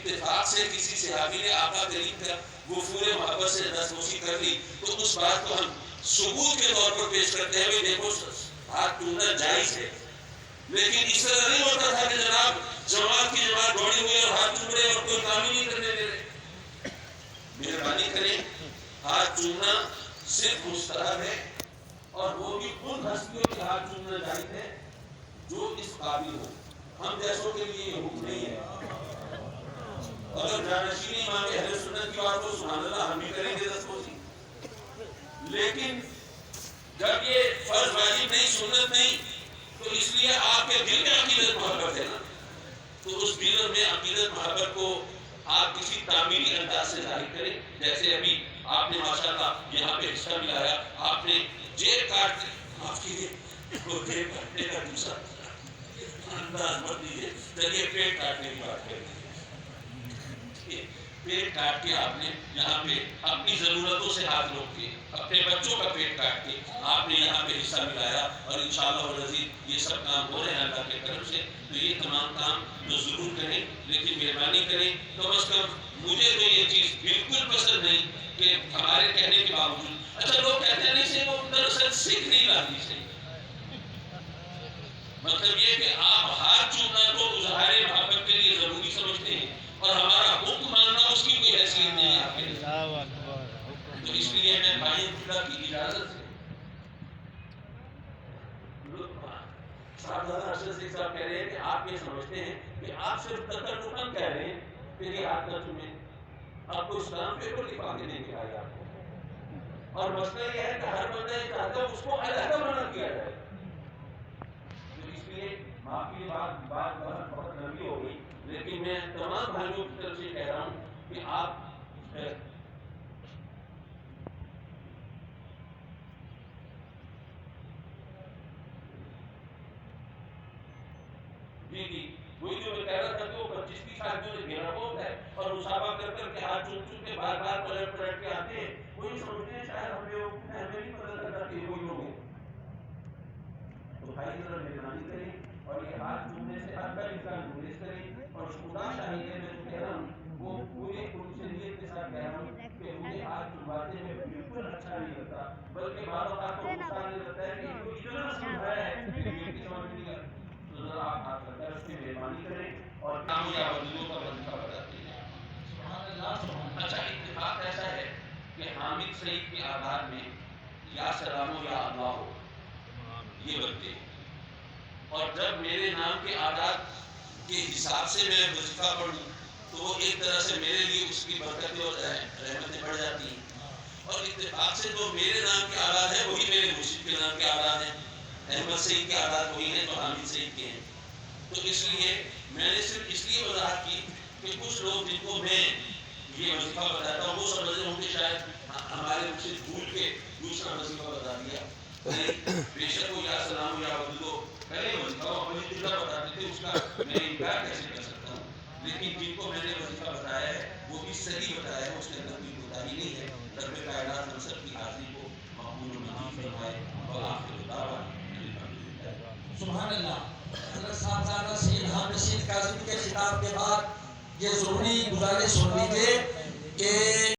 اتفاق سے کسی صحابی نے آقا کریم کا گفتگو محبت سے دستبوسی کر لی تو اس بات کو ہم ثبوت کے طور پر پیش کرتے ہیں. دیکھو ہاتھ ٹوٹنا جائز ہے، لیکن اس طرح نہیں ہوتا تھا کہ جناب جماعت کی جماعت دوڑی ہوئی اور ہاتھ چوم رہے اور کوئی کام ہی نہیں کرنے دے رہے. مہربانی کریں، ہاتھ چومنا صرف مستحب ہے، اور وہ بھی ان ہستیوں کے ہاتھ چومنا جائز ہے جو اس قابل ہو. ہم جیسوں کے لیے یہ حکم نہیں ہے. اگر جانشین امام اہل سنت کی بات ہو سبحان اللہ ہم بھی کریں گے دستبوسی، لیکن جب یہ فرض واجب نہیں سنت نہیں تو اس لیے آپ کے دل میں عقیدت محبت ہے نا، تو اس دل میں عقیدت محبت کو آپ کسی تعمیری انداز سے ظاہر کریں. جیسے ابھی آپ نے ماشاءاللہ یہاں پہ حصہ ملایا، آپ نے جیب کاٹ معاف کیجیے وہ جیب کاٹنے کا دوسرا انداز مت دیجیے. چلیے پیٹ کاٹنے کی بات کریں. پیٹ کاٹ کے آپ نے یہاں پہ اپنی ضرورتوں سے ہاتھ روک کے اپنے بچوں کا پیٹ کاٹ کے آپ نے یہاں پہ حصہ ملایا، اور انشاءاللہ العزیز یہ سب کام ہو رہے ہیں اللہ کے کرم سے. تو یہ تمام کام تو ضرور کریں، لیکن مہربانی کریں کم از کم مجھے تو یہ چیز بالکل پسند نہیں کہ ہمارے کہنے کے باوجود اچھا لوگ کہتے ہیں نہیں سے وہ دراصل سیکھ نہیں لاتی سے. مطلب یہ کہ آپ ہاتھ چومنا کو اظہار محبت کے لیے ضروری سمجھتے ہیں اور ہمارا حکم ماننا اس کی کوئی حیثیت نہیں ہے آپ کے لیے. تو اس لیے میں بھائی خدا کی اجازت سے صاحب صاحب کہہ رہے ہیں کہ آپ یہ سمجھتے ہیں کہ آپ صرف تکلفاً کہہ رہے ہیں کہ یہ ہاتھ نہ چومیں. آپ کو اسلام پیپر لکھا کے نہیں دکھایا آپ کو، اور مسئلہ یہ ہے کہ ہر بندہ یہ چاہتا ہے اس کو علیحدہ منع کیا جائے. معاف کی بات بہت لمبی ہو گئی، لیکن میں تمام بھائیوں کی طرف سے کہہ رہا ہوں کہ آپ جی وہی جو میں کہہ رہا تھا کہ وہ 25 آدمیوں نے گھیرا ہوا ہے اور مسابقہ کر کر کے ہاتھ چوم چوم کے بار بار پلٹ کے آتے ہیں. وہی سمجھتے ہیں شاید ہمیں نہیں پتہ لگتا کہ وہی لوگ ہیں. تو بھائی ذرا مہربانی کریں اور یہ ہاتھ چومنے سے ہر کا انسان گریز کریں. اور خدا چاہیے میں جو کہہ رہا ہوں وہ پورے نیت کے ساتھ کہہ رہا ہوں کہ مجھے ہاتھ چماتے میں بالکل اچھا نہیں لگتا، بلکہ بعض اوقات کو غصہ آنے لگتا ہے کہ کوئی اتنا سمجھایا ہے کہ یہ بھی سمجھ نہیں آتا. تو ذرا آپ ہاتھ لگا اس کی مہربانی کریں اور کام یا وضوء کا وظیفہ بتاتے ہیں. اچھا اتفاق ایسا ہے کہ حامد سعید کے آدھار میں یا سلام ہو یا اللہ ہو یہ بنتے ہیں، اور جب میرے نام کے آداد کے حساب سے میں وظیفہ پڑھوں تو وہ ایک طرح سے میرے لیے اس کی برکتیں اور رحمتیں بڑھ جاتی ہیں. اور اتفاق سے جو میرے نام کے آداد ہیں وہی میرے مرشد کے نام کے آداد ہیں. احمد سعید کے آداد وہی ہیں جو حامد سعید کے ہیں. تو اس لیے میں نے صرف اس لیے وضاحت کی کہ کچھ لوگ جن کو میں یہ وظیفہ بتاتا ہوں وہ سمجھ رہے ہوں کہ شاید ہمارے مرشد بھول کے دوسرا وظیفہ بتا دیا. بے شک وہ یا سلام یا وضو پہلے وظیفہ اپنی قبلہ بتاتے تھے، اس کا میں انکار کیسے کر سکتا ہوں. لیکن جن کو میں نے وظیفہ بتایا ہے وہ بھی صحیح بتایا ہے، اس کے اندر کوئی کوتاہی نہیں ہے. رب کائنات ہم سب کی حاضری کو مقبول و منظور فرمائے. اور آخر دعوانا سبحان اللہ. حضرت صاحبزادہ سید حامد سعید کاظمی کے خطاب کے بعد یہ ضروری گزارش ہو رہی ہے کہ